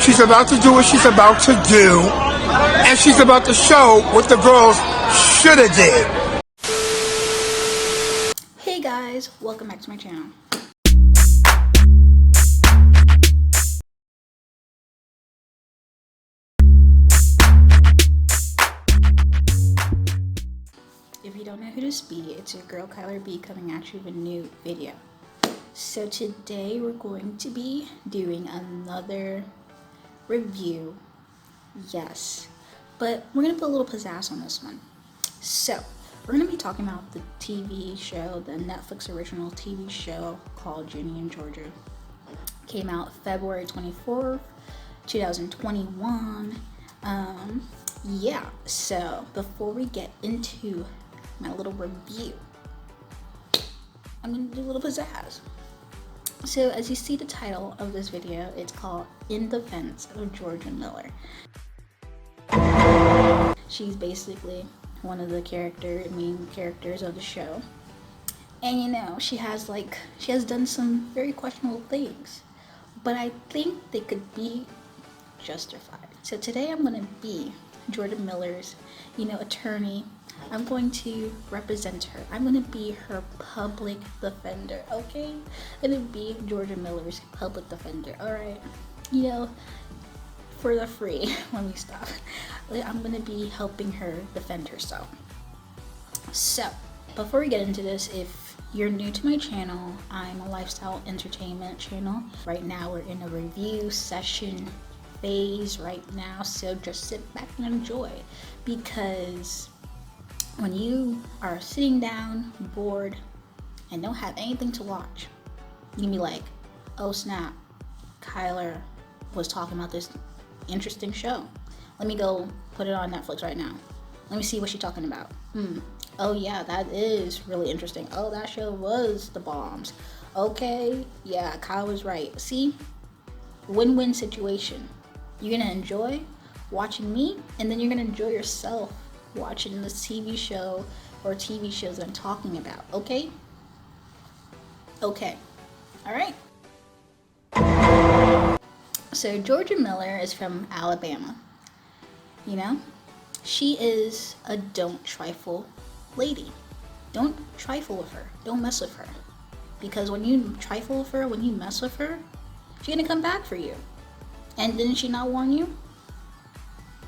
She's about to do what she's about to do, and she's about to show what the girls should have did. Hey guys, welcome back to my channel. If you don't know who this be, it's your girl KylerB coming at you with a new video. So today we're going to be doing another review. Yes, but we're gonna put a little pizzazz on this one. So we're gonna be talking about the TV show, the Netflix original TV show called Ginny Georgia. Came out February 24th, 2021. Yeah, so before we get into my little review, I'm gonna do a little pizzazz. So as you see the title of this video, it's called In Defense of Georgia Miller. She's basically one of the main characters of the show. And you know, she has done some very questionable things, but I think they could be justified. So today I'm gonna be Georgia Miller's, attorney. I'm going to represent her. I'm going to be her public defender, okay? I'm going to be Georgia Miller's public defender, all right? For the free, let me stop. I'm going to be helping her defend herself. So, before we get into this, if you're new to my channel, I'm a lifestyle entertainment channel. Right now, we're in a review session phase right now, so just sit back and enjoy, because when you are sitting down, bored, and don't have anything to watch, you can be like, oh snap, Kyler was talking about this interesting show. Let me go put it on Netflix right now. Let me see what she's talking about. Oh yeah, that is really interesting. Oh, that show was the bombs. Okay, yeah, Kyle was right. See? Win-win situation. You're gonna enjoy watching me, and then you're gonna enjoy yourself watching this TV show or TV shows I'm talking about, okay? Okay, all right. So Georgia Miller is from Alabama. She is a don't trifle lady. Don't trifle with her. Don't mess with her. Because when you trifle with her, when you mess with her, she's gonna come back for you. And didn't she not warn you?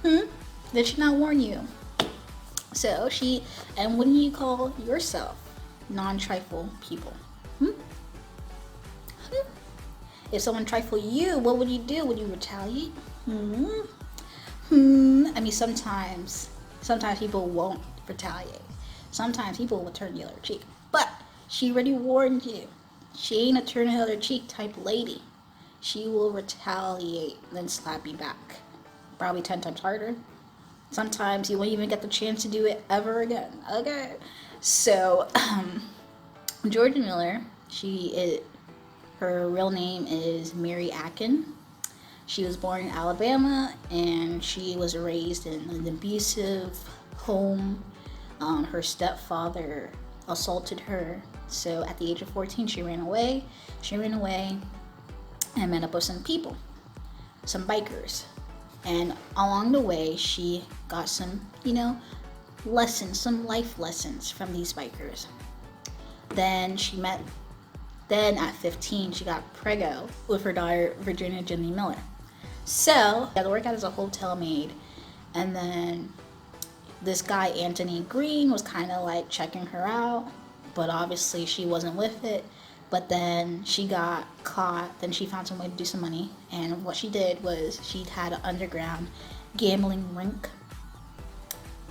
Did she not warn you? So and when you call yourself non-trifle people? If someone trifle you, what would you do? Would you retaliate? I mean, sometimes people won't retaliate. Sometimes people will turn the other cheek. But she already warned you. She ain't a turn the other cheek type lady. She will retaliate, then slap you back. Probably 10 times harder. Sometimes you won't even get the chance to do it ever again. Okay. So, Georgia Miller, her real name is Mary Akin. She was born in Alabama, and she was raised in an abusive home. Her stepfather assaulted her. So at the age of 14, she ran away. And met up with some people, some bikers. And along the way, she got some, lessons, some life lessons from these bikers. Then at 15, she got preggo with her daughter, Virginia Ginny Miller. So, she had to work out as a hotel maid. And then this guy, Anthony Green, was kind of like checking her out, but obviously she wasn't with it. But then she got caught. Then she found some way to do some money. And what she did was she had an underground gambling rink.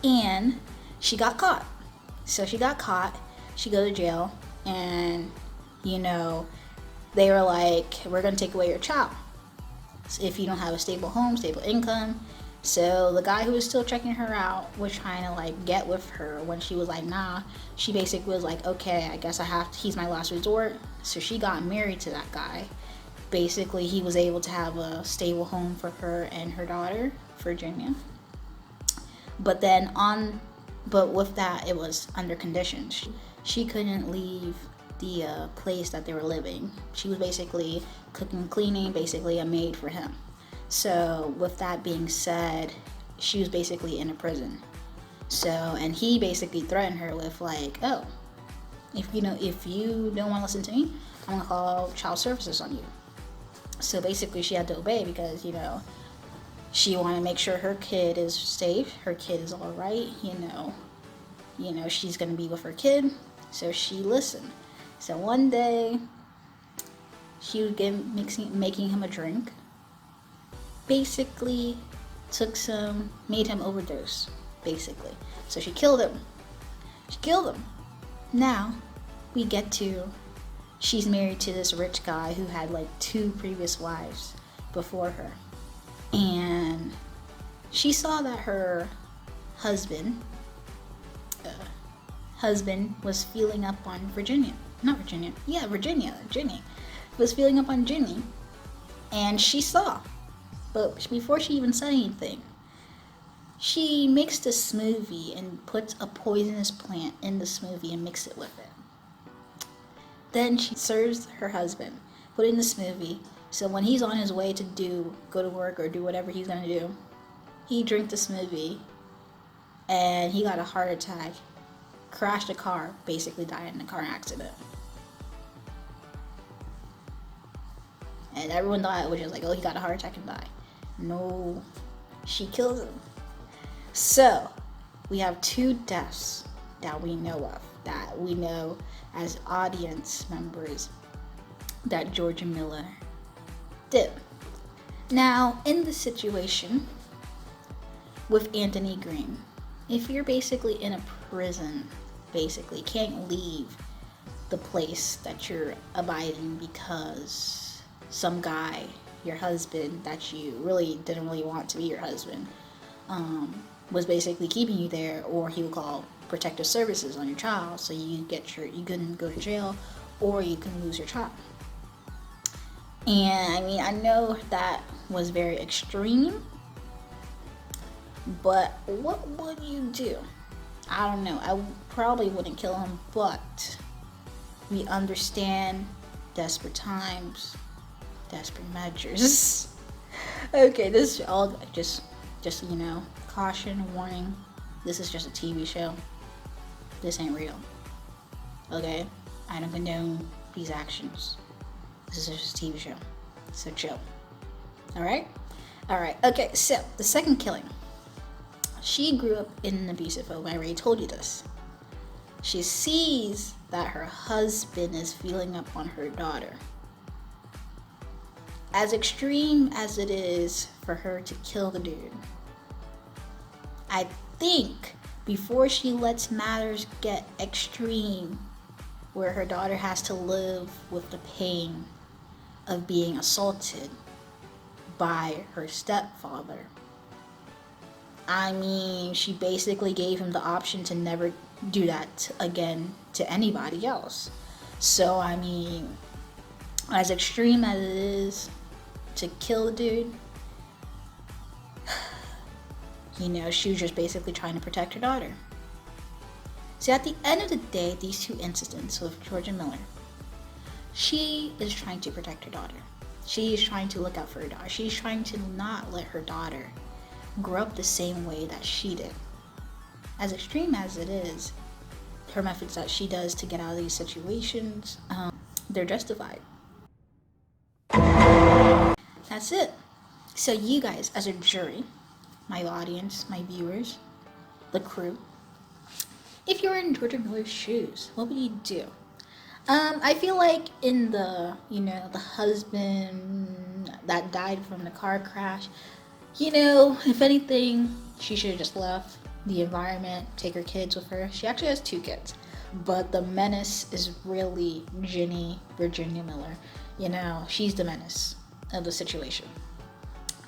And she got caught. So she got caught. She go to jail. And, they were like, we're going to take away your child if you don't have a stable home, stable income. So the guy who was still checking her out was trying to get with her. When she was like, nah, she basically was like, okay, I guess he's my last resort. So she got married to that guy. Basically, he was able to have a stable home for her and her daughter, Virginia. But with that, it was under conditions. She couldn't leave the place that they were living. She was basically cooking, cleaning, basically a maid for him. So with that being said, she was basically in a prison. So, and he basically threatened her with like, oh, if you don't want to listen to me, I'm gonna call child services on you. So basically she had to obey because, she wanted to make sure her kid is safe, her kid is all right, she's gonna be with her kid. So she listened. So one day she was making him a drink, basically made him overdose, basically. So she killed him. Now we get to, she's married to this rich guy who had like 2 previous wives before her. And she saw that her husband was feeling up on Ginny. Was feeling up on Ginny. And she saw. But before she even said anything, she makes this smoothie and puts a poisonous plant in the smoothie and mix it with it. Then she serves her husband, put it in the smoothie. So when he's on his way to go to work or do whatever he's gonna do, he drank the smoothie and he got a heart attack, crashed a car, basically died in a car accident. And everyone thought it was just like, oh, he got a heart attack and died. No, she killed him. So we have 2 deaths that we know as audience members that Georgia Miller did. Now, in the situation with Anthony Green, if you're basically in a prison, basically can't leave the place that you're abiding because some guy, your husband, that you didn't really want to be your husband, was basically keeping you there, or he would call protective services on your child, so you couldn't go to jail, or you can lose your child. And I mean, I know that was very extreme, but what would you do? I don't know. I probably wouldn't kill him, but we understand desperate times, desperate measures. Okay, this is all just caution, warning. This is just a TV show. This ain't real. Okay? I don't condone these actions. This is just a TV show. So chill. Alright? Alright. Okay, so the second killing. She grew up in an abusive home. I already told you this. She sees that her husband is feeling up on her daughter. As extreme as it is for her to kill the dude, I think before she lets matters get extreme, where her daughter has to live with the pain of being assaulted by her stepfather. I mean, she basically gave him the option to never do that again to anybody else. So, I mean, as extreme as it is to kill the dude, she was just basically trying to protect her daughter. See, at the end of the day, these 2 incidents with Georgia Miller, she is trying to protect her daughter. She is trying to look out for her daughter. She's trying to not let her daughter grow up the same way that she did. As extreme as it is, her methods that she does to get out of these situations, they're justified. That's it. So you guys, as a jury, my audience, my viewers, the crew, if you were in Georgia Miller's shoes, what would you do? I feel like in the husband that died from the car crash, if anything, she should have just left the environment, take her kids with her. She actually has 2 kids, but the menace is really Ginny Virginia Miller. She's the menace of the situation.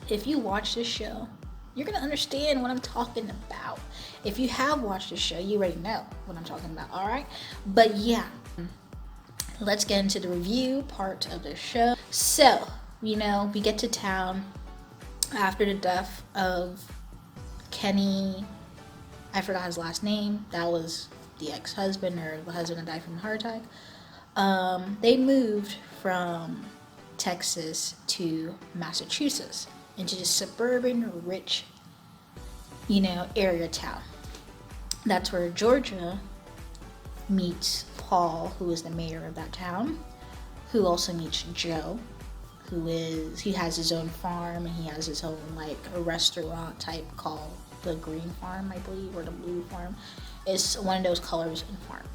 If you watch this show, you're going to understand what I'm talking about. If you have watched this show, you already know what I'm talking about, alright? But yeah, let's get into the review part of the show. So, we get to town after the death of Kenny, I forgot his last name, that was the ex-husband or the husband that died from a heart attack. They moved from Texas to Massachusetts into this suburban, rich, area town. That's where Georgia meets Paul, who is the mayor of that town, who also meets Joe, he has his own farm, and he has his own like a restaurant type called the Green Farm, I believe, or the Blue Farm. It's one of those colors in farm.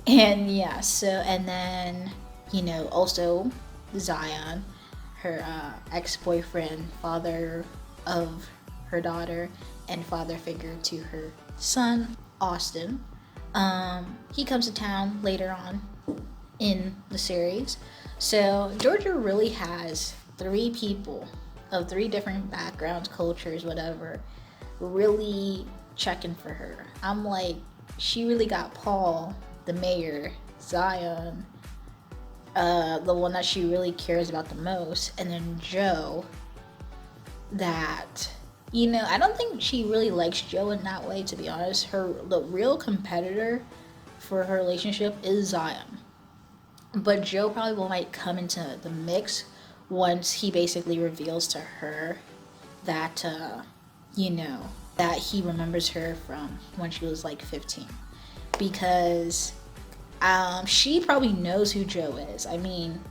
And yeah, and then also Zion, her ex-boyfriend, father of her daughter, and father figure to her son Austin. He comes to town later on in the series. So Georgia really has 3 people of 3 different backgrounds, cultures, whatever, really checking for her. I'm like, she really got Paul, the mayor, Zion, the one that she really cares about the most, and then Joe, that, I don't think she really likes Joe in that way, to be honest. The real competitor for her relationship is Zion. But Joe probably might come into the mix once he basically reveals to her that, that he remembers her from when she was like 15. Because she probably knows who Joe is. I mean,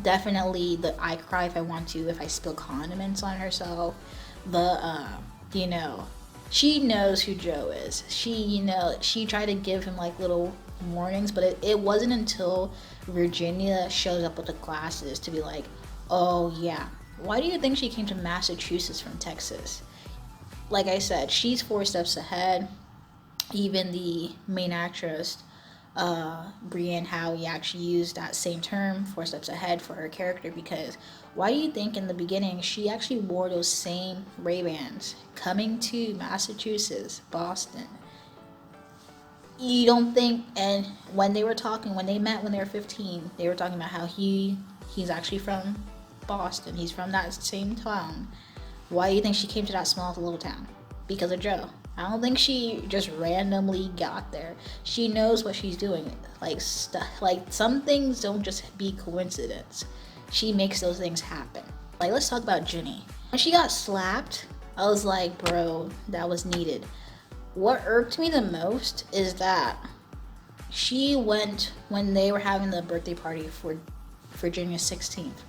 definitely the I cry if I want to, if I spill condiments on herself. She knows who Joe is. She tried to give him like little warnings, but it wasn't until Virginia shows up with the glasses to be like, oh yeah, why do you think she came to Massachusetts from Texas? Like I said, she's 4 steps ahead. Even the main actress, Brienne Howie, actually used that same term, 4 steps ahead, for her character, because why do you think in the beginning she actually wore those same Ray-Bans coming to Massachusetts, Boston? You don't think, and when they met when they were 15, they were talking about how he's actually from Boston. He's from that same town. Why do you think she came to that small little town? Because of Joe. I don't think she just randomly got there. She knows what she's doing. Like some things don't just be coincidence. She makes those things happen. Like, let's talk about Ginny. When she got slapped, I was like, bro, that was needed. What irked me the most is that she went when they were having the birthday party for Virginia's 16th.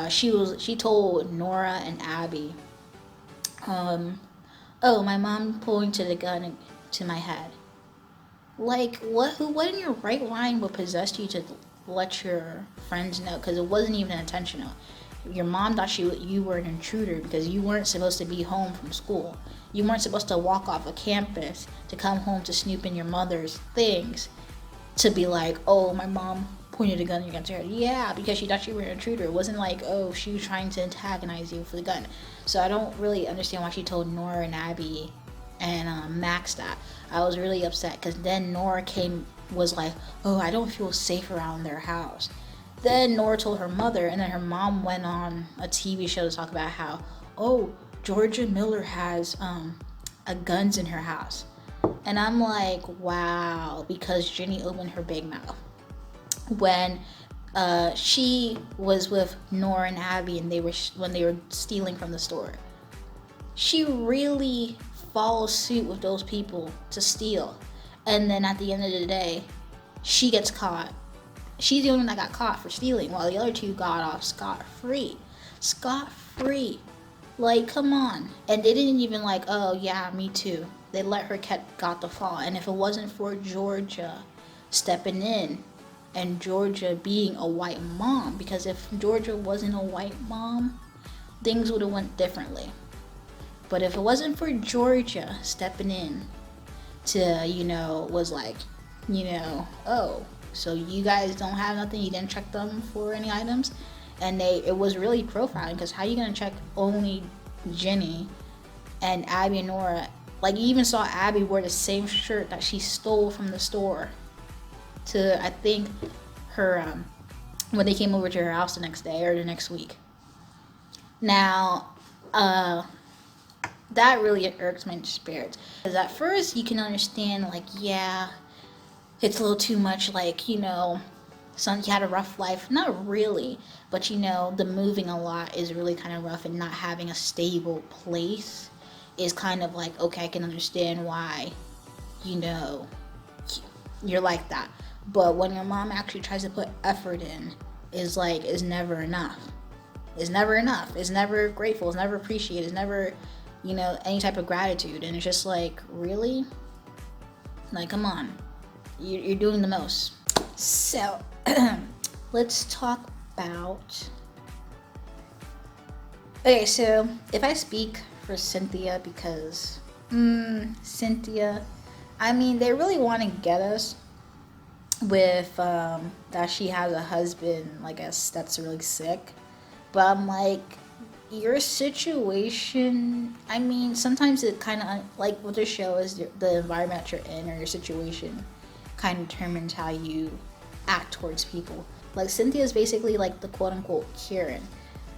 She told Nora and Abby, oh, my mom pointed a gun to my head. Like, what in your right mind would possess you to let your friends know? Because it wasn't even intentional. Your mom thought you were an intruder because you weren't supposed to be home from school. You weren't supposed to walk off a campus to come home to snoop in your mother's things to be like, oh, my mom pointed a gun against her. Yeah, because she thought you were an intruder. It wasn't like, oh, she was trying to antagonize you for the gun. So I don't really understand why she told Nora and Abby and Max that. I was really upset because then Nora was like, oh, I don't feel safe around their house. Then Nora told her mother, and then her mom went on a TV show to talk about how, oh, Georgia Miller has guns in her house. And I'm like, wow, because Ginny opened her big mouth when she was with Nora and Abby, and when they were stealing from the store. She really follows suit with those people to steal, and then at the end of the day, she gets caught. She's the only one that got caught for stealing, while the other 2 got off scot-free. Scot-free. Like, come on. And they didn't even like, oh yeah, me too. They let her got the fall. And if it wasn't for Georgia stepping in, and Georgia being a white mom, because if Georgia wasn't a white mom, things would have went differently. But if it wasn't for Georgia stepping in to, was like, oh, so you guys don't have nothing, you didn't check them for any items, and it was really profiling, because how are you going to check only Ginny and Abby and Nora? Like, you even saw Abby wear the same shirt that she stole from the store to, I think, her, when they came over to her house the next day or the next week. Now, that really irks my spirits. Because at first, you can understand, like, yeah, it's a little too much, like, he had a rough life. Not really, but you know, the moving a lot is really kind of rough, and not having a stable place is kind of like, okay, I can understand why, you know, you're like that. But when your mom actually tries to put effort in, is like, is never enough. It's never enough. It's never grateful. It's never appreciated. It's never, you know, any type of gratitude. And it's just like, really? Like, come on. You're doing the most. So, let's talk about... Okay, so if I speak for Cynthia, because Cynthia, I mean, they really want to get us with that she has a husband, I guess, that's really sick. But I'm like, your situation, I mean, sometimes it kind of, like what the show is, the environment that you're in or your situation kind of determines how you act towards people. Like, Cynthia is basically like the quote-unquote Karen.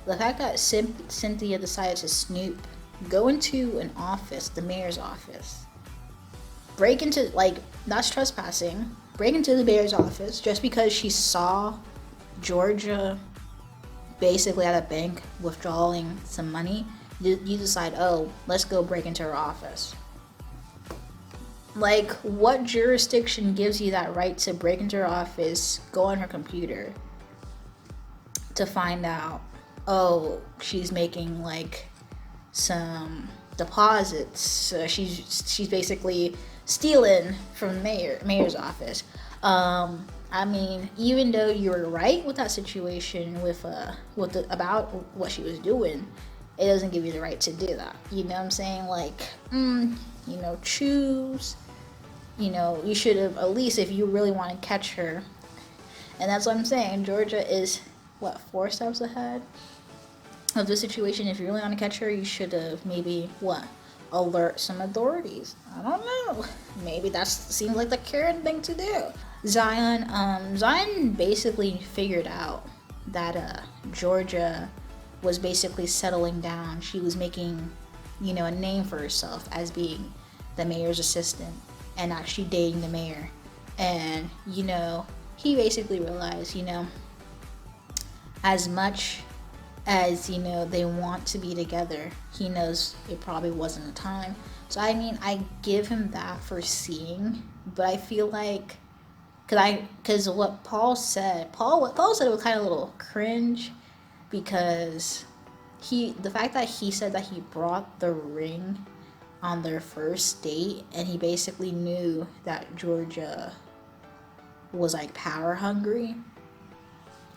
The fact that Cynthia decided to snoop, go into an office, the mayor's office, break into, like, that's trespassing, break into the mayor's office just because she saw Georgia basically at a bank withdrawing some money. You decide, oh, let's go break into her office. Like, what jurisdiction gives you that right to break into her office, go on her computer to find out, oh, she's making like some deposits, so she's basically stealing from the mayor's office. I mean, even though you were right with that situation about what she was doing, it doesn't give you the right to do that. You know what I'm saying? Like, you know, choose. You know, you should have, at least if you really want to catch her. And that's what I'm saying. Georgia is, 4 steps ahead of the situation. If you really want to catch her, you should have maybe, alert some authorities. I don't know. Maybe that seems like the Karen thing to do. Zion basically figured out that Georgia was basically settling down. She was making, you know, a name for herself as being the mayor's assistant and actually dating the mayor. And, you know, he basically realized, you know, as much as, you know, they want to be together, he knows it probably wasn't the time. So, I mean, I give him that for seeing, but I feel like, because what Paul said was kind of a little cringe, because the fact that he said that he brought the ring on their first date, and he basically knew that Georgia was like power hungry,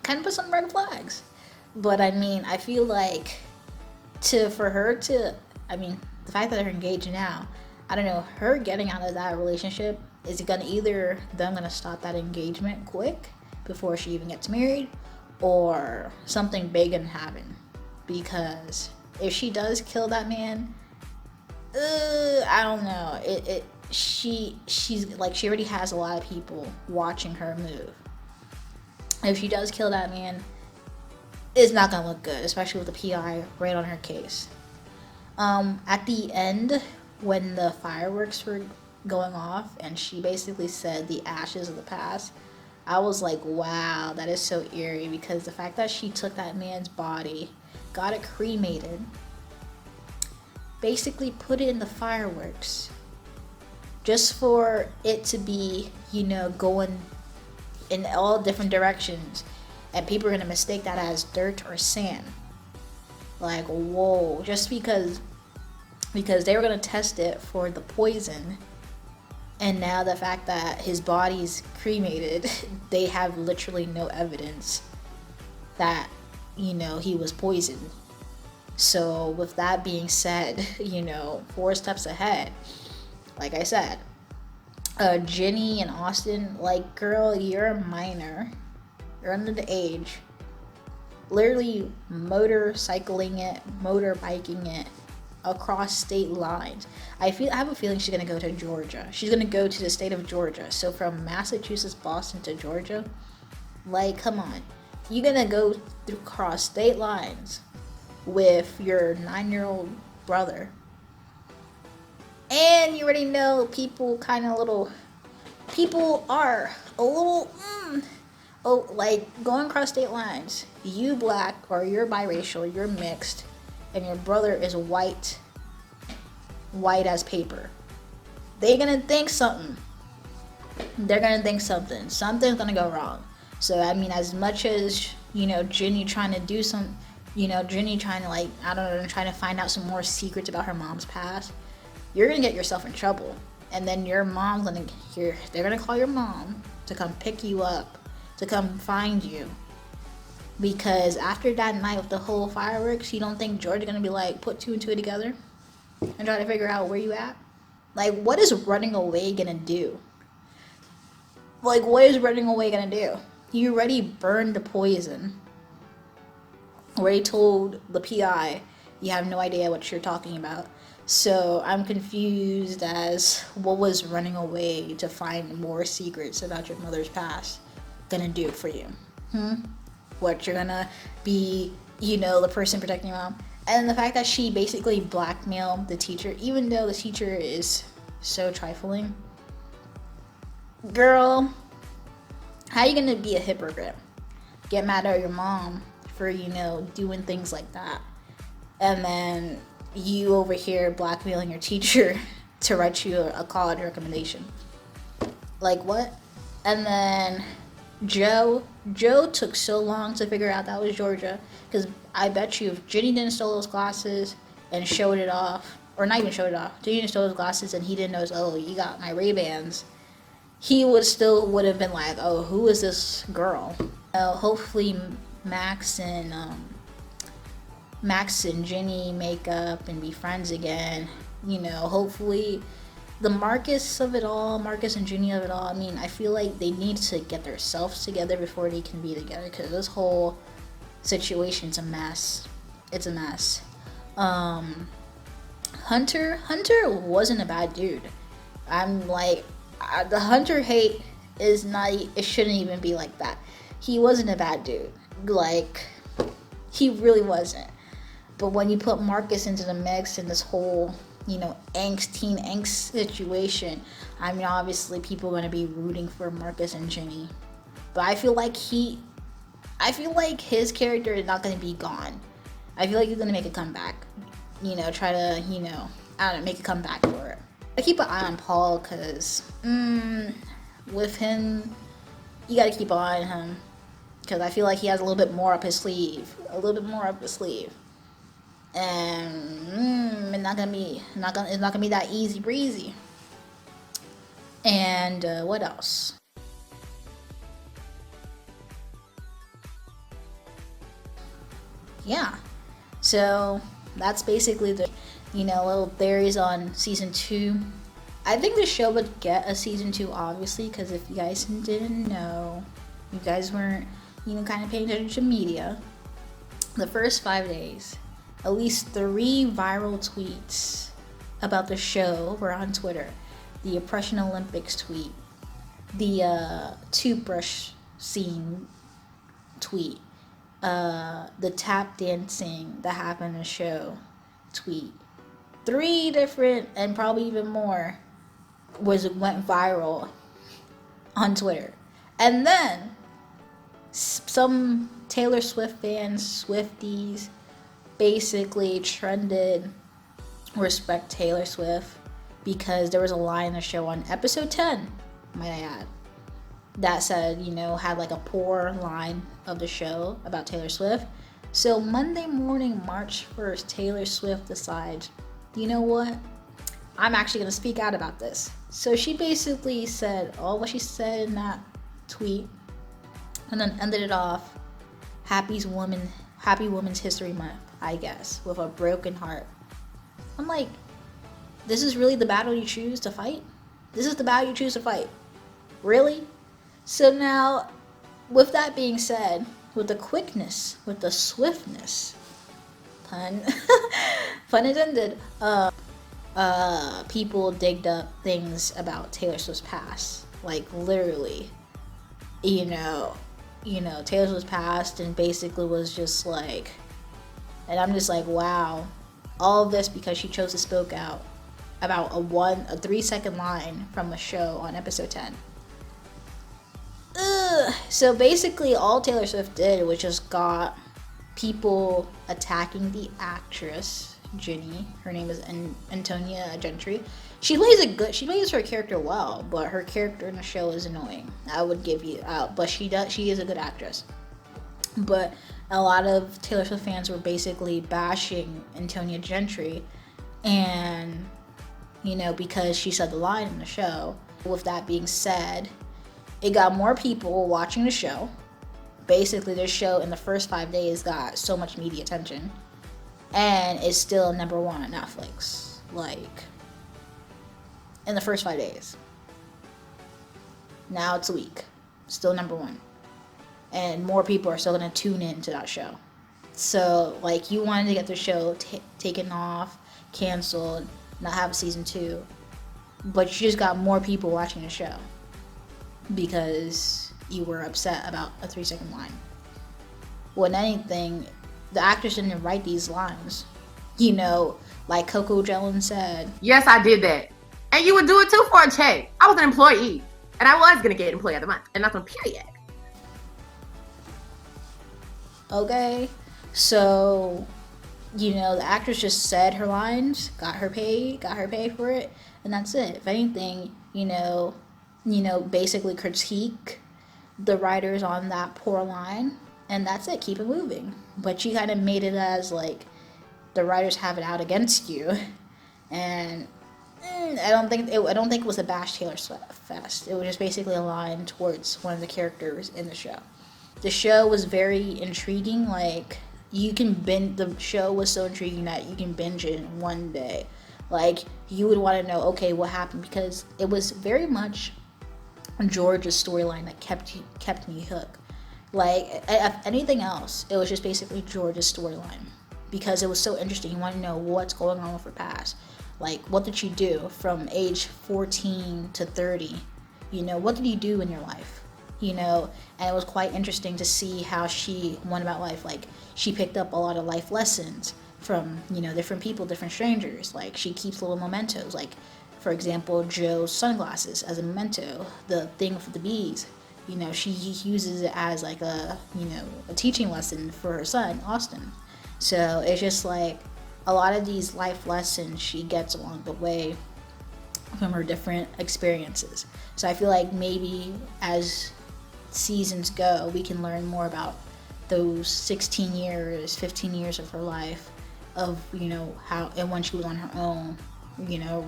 kind of put some red flags. But I mean, I feel like the fact that they're engaged now, I don't know, her getting out of that relationship is gonna stop that engagement quick before she even gets married, or something big gonna happen. Because if she does kill that man, I don't know. She's like, she already has a lot of people watching her move. If she does kill that man, it's not gonna look good, especially with the PI right on her case. At the end, when the fireworks were going off and she basically said the ashes of the past, I was like, wow, that is so eerie, because the fact that she took that man's body, got it cremated, basically put it in the fireworks just for it to be, you know, going in all different directions, and people are gonna mistake that as dirt or sand. Like, whoa, just because they were gonna test it for the poison, and now the fact that his body's cremated, they have literally no evidence that, you know, he was poisoned. So with that being said, you know, 4 steps ahead. Like I said, Ginny and Austin, like, girl, you're a minor. You're under the age. Literally motorbiking it across state lines. I have a feeling she's gonna go to Georgia. She's gonna go to the state of Georgia. So from Massachusetts, Boston to Georgia, like, come on. You're gonna go across state lines with your 9-year-old brother. And you already know people are a little oh, like going across state lines. You black or you're biracial, you're mixed, and your brother is white as paper. They're gonna think something. They're gonna think something. Something's gonna go wrong. So I mean, as much as Ginny trying to do some, Ginny trying to like I don't know, trying to find out some more secrets about her mom's past, you're gonna get yourself in trouble. And then your mom's gonna they're gonna call your mom to come pick you up, to come find you. Because after that night with the whole fireworks, you don't think George's gonna be like put two and two together and try to figure out where you at? Like, what is running away gonna do? Like, what is running away gonna do? You already burned the poison. Already told the PI you have no idea what you're talking about. So I'm confused as what was running away to find more secrets about your mother's past gonna do for you? What, you're gonna be, the person protecting your mom? And the fact that she basically blackmailed the teacher, even though the teacher is so trifling. Girl, how you gonna be a hypocrite? Get mad at your mom for, doing things like that. And then you over here blackmailing your teacher to write you a college recommendation. Like, what? And then Joe took so long to figure out that was Georgia, because I bet you if Ginny didn't steal those glasses and showed it off, or not even showed it off, Ginny didn't steal those glasses and he didn't know, oh, you got my Ray-Bans, he would have been like, oh, who is this girl? Hopefully Max and Ginny make up and be friends again. Hopefully the Marcus and Ginny of it all, I mean, I feel like they need to get themselves together before they can be together, because this whole situation's a mess. It's a mess. Hunter wasn't a bad dude. I'm like, the Hunter hate is not, it shouldn't even be like that. He wasn't a bad dude. Like, he really wasn't. But when you put Marcus into the mix in this whole, teen angst situation, I mean, obviously people are going to be rooting for Marcus and Ginny. But I feel like his character is not going to be gone. I feel like he's going to make a comeback. Try to, I don't know, make a comeback for it. I keep an eye on Paul, because with him, you got to keep an eye on him. Because I feel like he has a little bit more up his sleeve. And it's not gonna be that easy breezy. And what else? Yeah, so that's basically the little theories on season 2. I think the show would get a season 2, obviously, because if you guys didn't know, you guys weren't kind of paying attention to media, the first 5 days, at least 3 viral tweets about the show were on Twitter. The Oppression Olympics tweet, the toothbrush scene tweet, the tap dancing that happened in the show tweet. 3 different, and probably even more, went viral on Twitter. And then some Taylor Swift fans, Swifties, basically trended respect Taylor Swift, because there was a line in the show on episode 10, might I add, that said, had like a poor line of the show about Taylor Swift. So Monday morning, March 1st, Taylor Swift decides, you know what? I'm actually going to speak out about this. So she basically said all what she said in that tweet, and then ended it off, Happy Women's History Month, I guess, with a broken heart. I'm like, this is really the battle you choose to fight? This is the battle you choose to fight? Really? So now, with that being said, with the quickness, with the swiftness, pun intended, people digged up things about Taylor Swift's past. Like, literally, Taylor Swift's past, and basically was just like, and I'm just like, wow, all of this because she chose to speak out about a 3-second line from a show on episode 10. Ugh. So basically, all Taylor Swift did was just got people attacking the actress Ginny. Her name is Antonia Gentry. She plays her character well, but her character in the show is annoying. I would give you out, but she is a good actress. But a lot of Taylor Swift fans were basically bashing Antonia Gentry, and because she said the line in the show. With that being said, it got more people watching the show. Basically, this show in the first 5 days got so much media attention, and it's still number 1 on Netflix. Like, in the first 5 days. Now it's a week. Still number 1. And more people are still going to tune in to that show. So, like, you wanted to get the show taken off, canceled, not have a season 2. But you just got more people watching the show because you were upset about a 3-second line. When anything, the actors didn't write these lines. Like Coco Jellin said. Yes, I did that. And you would do it too for a check. I was an employee. And I was going to get Employee of the Month. And that's on period. Okay. So, the actress just said her lines, got her pay for it, and that's it. If anything, basically critique the writers on that poor line, and that's it. Keep it moving. But she kind of made it as like the writers have it out against you, and I don't think it was a bash Taylor Swift fest. It was just basically a line towards one of the characters in the show. The show was very intriguing. Like, the show was so intriguing that you can binge it in one day. Like, you would want to know, okay, what happened, because it was very much Georgia's storyline that kept me hooked. Like, if anything else, it was just basically Georgia's storyline, because it was so interesting. You want to know what's going on with her past. Like, what did she do from age 14 to 30? What did you do in your life? And it was quite interesting to see how she went about life. Like, she picked up a lot of life lessons from, different people, different strangers. Like, she keeps little mementos. Like, for example, Joe's sunglasses as a memento. The thing for the bees, she uses it as like a teaching lesson for her son, Austin. So it's just like a lot of these life lessons she gets along the way from her different experiences. So I feel like maybe as seasons go, we can learn more about those 16 years, 15 years of her life, of how, and when she was on her own,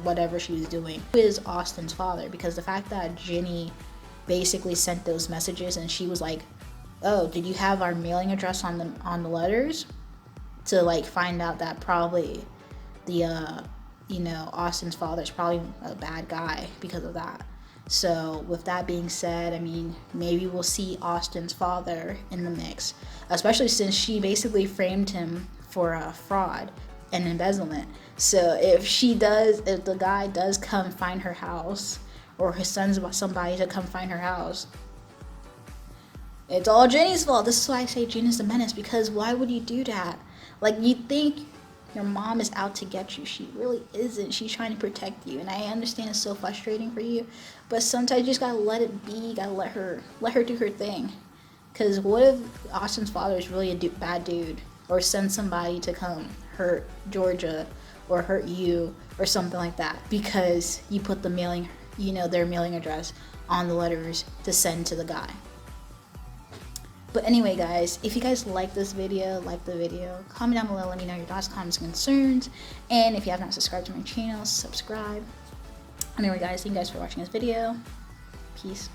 whatever she was doing. Who is Austin's father? Because the fact that Ginny basically sent those messages and she was like, oh, did you have our mailing address on the letters, to like find out that probably the Austin's father is probably a bad guy because of that. So with that being said, I mean, maybe we'll see Austin's father in the mix, especially since she basically framed him for a fraud and embezzlement. So if the guy does come find her house, or his son's about somebody to come find her house, it's all Ginny's fault. This is why I say Ginny's the menace, because why would you do that? Like, you think your mom is out to get you. She really isn't. She's trying to protect you. And I understand it's so frustrating for you, but sometimes you just gotta let it be. You gotta let her do her thing. Because what if Austin's father is really a bad dude, or send somebody to come hurt Georgia or hurt you or something like that, because you put the mailing, their mailing address on the letters to send to the guy. But anyway, guys, if you guys like this video, comment down below, let me know your thoughts, comments, and concerns. And if you have not subscribed to my channel, subscribe. Anyway, guys, thank you guys for watching this video. Peace.